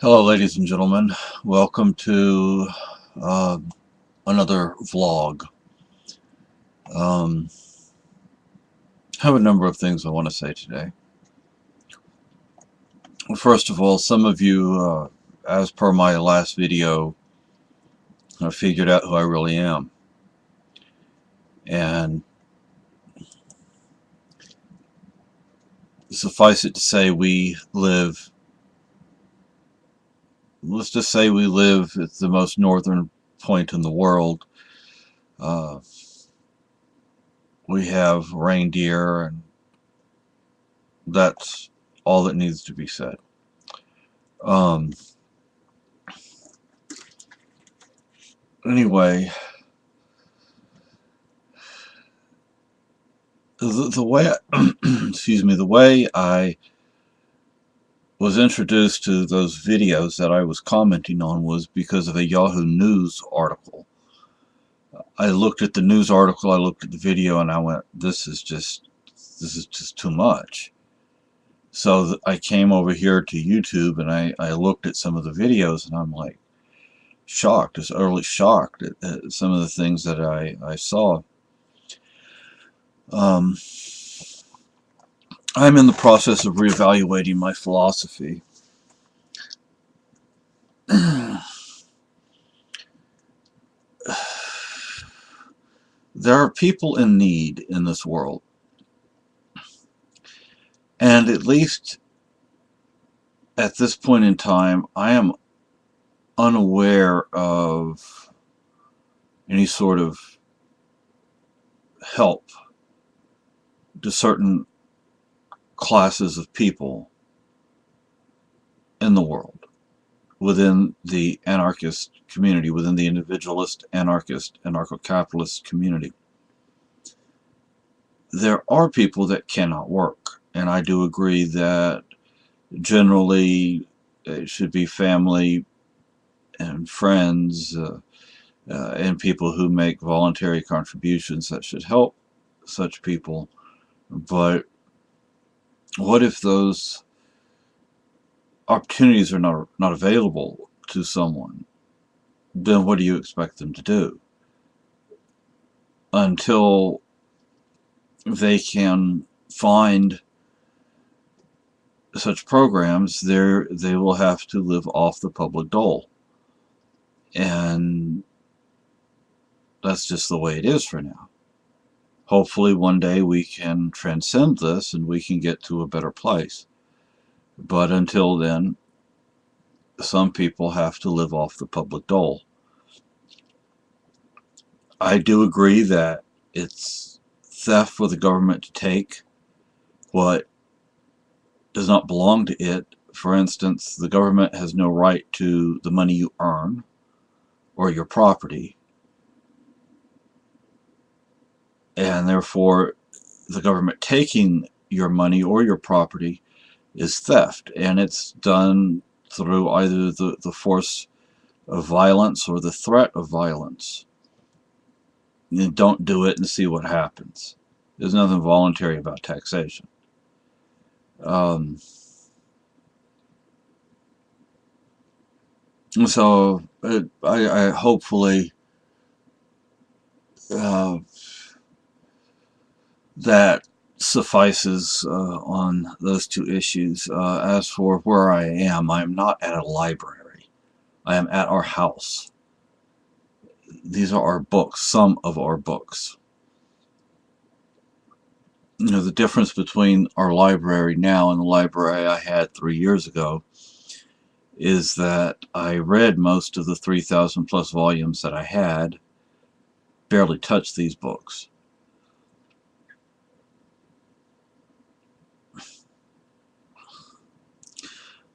Hello, ladies and gentlemen. Welcome to uh, another vlog. Um, I have a number of things I want to say today. First of all, some of you, as per my last video, have figured out who I really am. And suffice it to say, let's just say we live at the most northern point in the world. Uh, we have reindeer, and that's all that needs to be said. Um, anyway, the way excuse me, the way I was introduced to those videos that I was commenting on was because of a Yahoo News article. I looked at the news article, I looked at the video, and I went, this is just too much. So I came over here to YouTube, and I looked at some of the videos, and I'm like shocked, just utterly shocked at some of the things that I saw. um, I'm in the process of reevaluating my philosophy. There are people in need in this world, and at least at this point in time, I am unaware of any sort of help to certain classes of people in the world, within the anarchist community, within the individualist, anarchist, anarcho-capitalist community. There are people that cannot work, and I do agree that generally it should be family and friends, and people who make voluntary contributions that should help such people. But what if those opportunities are not available to someone? Then what do you expect them to do? Until they can find such programs, they will have to live off the public dole. And that's just the way it is for now. Hopefully one day we can transcend this and we can get to a better place. But until then, some people have to live off the public dole. I do agree that it's theft for the government to take what does not belong to it. For instance, the government has no right to the money you earn or your property, and therefore the government taking your money or your property is theft, and it's done through either the force of violence or the threat of violence. You don't do it and see what happens. There's nothing voluntary about taxation. Um, so I hopefully uh, that suffices on those two issues. As for where I am not at a library. I am at our house. These are our books, some of our books. You know, the difference between our library now and the library I had 3 years ago is that I read most of the 3,000 plus volumes that I had, barely touched these books.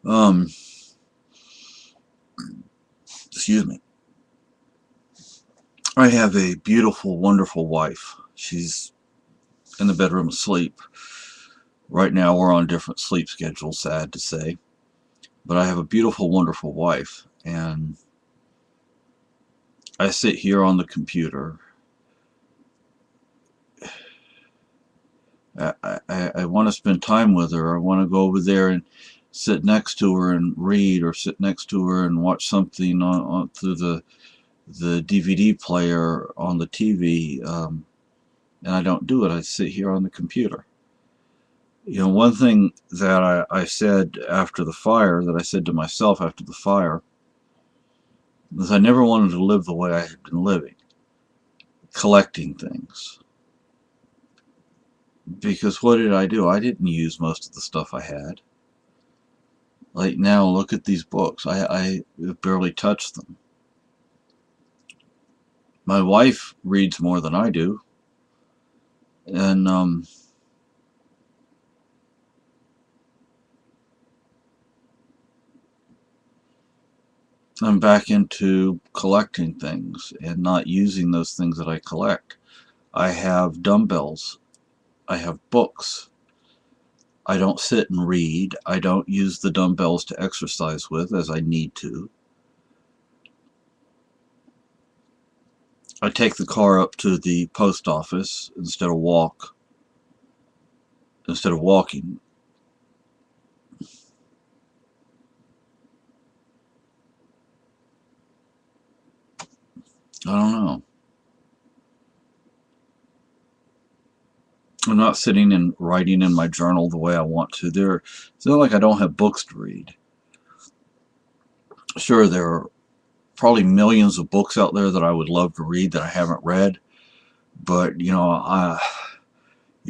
Um, excuse me. I have a beautiful, wonderful wife. She's in the bedroom asleep. Right now we're on different sleep schedules, sad to say. But I have a beautiful, wonderful wife, and I sit here on the computer. I want to spend time with her. I want to go over there and sit next to her and read, or sit next to her and watch something on through the DVD player on the TV, and I don't do it. I sit here on the computer. You know, one thing that I said after the fire, that I said to myself after the fire, was I never wanted to live the way I had been living, collecting things. Because what did I do? I didn't use most of the stuff I had. Like now, look at these books. I barely touched them. My wife reads more than I do, and I'm back into collecting things and not using those things that I collect. I have dumbbells. I have books. I don't sit and read. I don't use the dumbbells to exercise with as I need to. I take the car up to the post office instead of walking. I don't know. I'm not sitting and writing in my journal the way I want to. It's not like I don't have books to read. Sure, there are probably millions of books out there that I would love to read that I haven't read, but you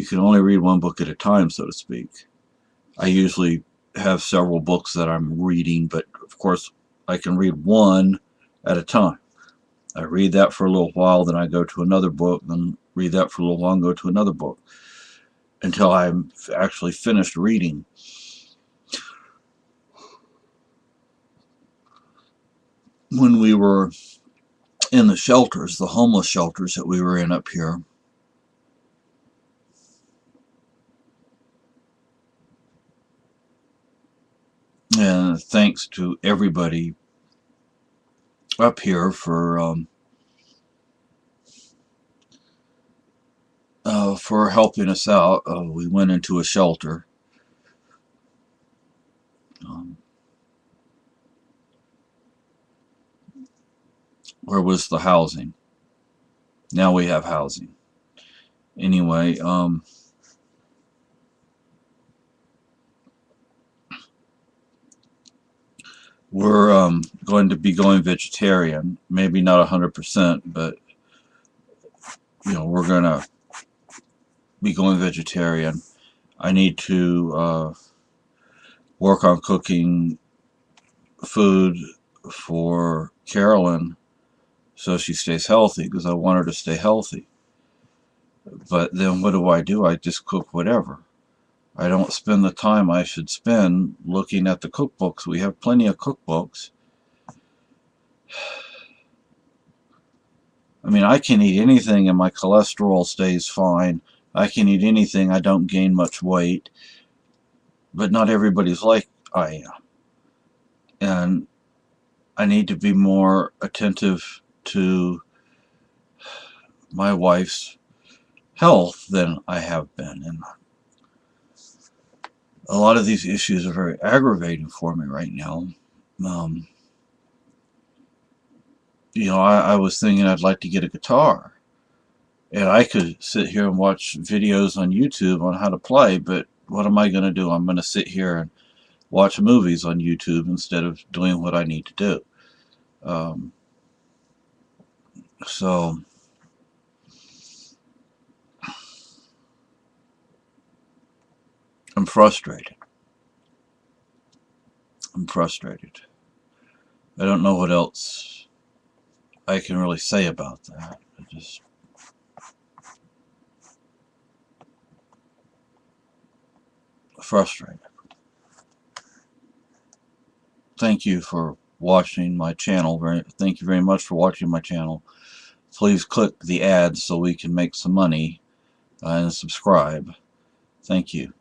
can only read one book at a time, so to speak. I usually have several books that I'm reading, but of course I can read one at a time. I read that for a little while, then I go to another book, then read that for a little while and go to another book until I'm actually finished reading. When we were in the shelters, the homeless shelters that we were in up here, and thanks to everybody up here for helping us out. We went into a shelter. Um, where was the housing? Now we have housing. Anyway, we're going to be going vegetarian. Maybe not 100%, but we're going to be going vegetarian. I need to work on cooking food for Carolyn so she stays healthy, because I want her to stay healthy. But then what do? I just cook whatever. I don't spend the time I should spend looking at the cookbooks. We have plenty of cookbooks. I mean, I can eat anything and my cholesterol stays fine. I can eat anything, I don't gain much weight. But not everybody's like I am. And I need to be more attentive to my wife's health than I have been. And a lot of these issues are very aggravating for me right now. I was thinking I'd like to get a guitar. And I could sit here and watch videos on YouTube on how to play, but what am I going to do? I'm going to sit here and watch movies on YouTube instead of doing what I need to do. So I'm frustrated. I don't know what else I can really say about that. I just frustrated. Thank you for watching my channel. Thank you very much for watching my channel. Please click the ads so we can make some money and subscribe. Thank you.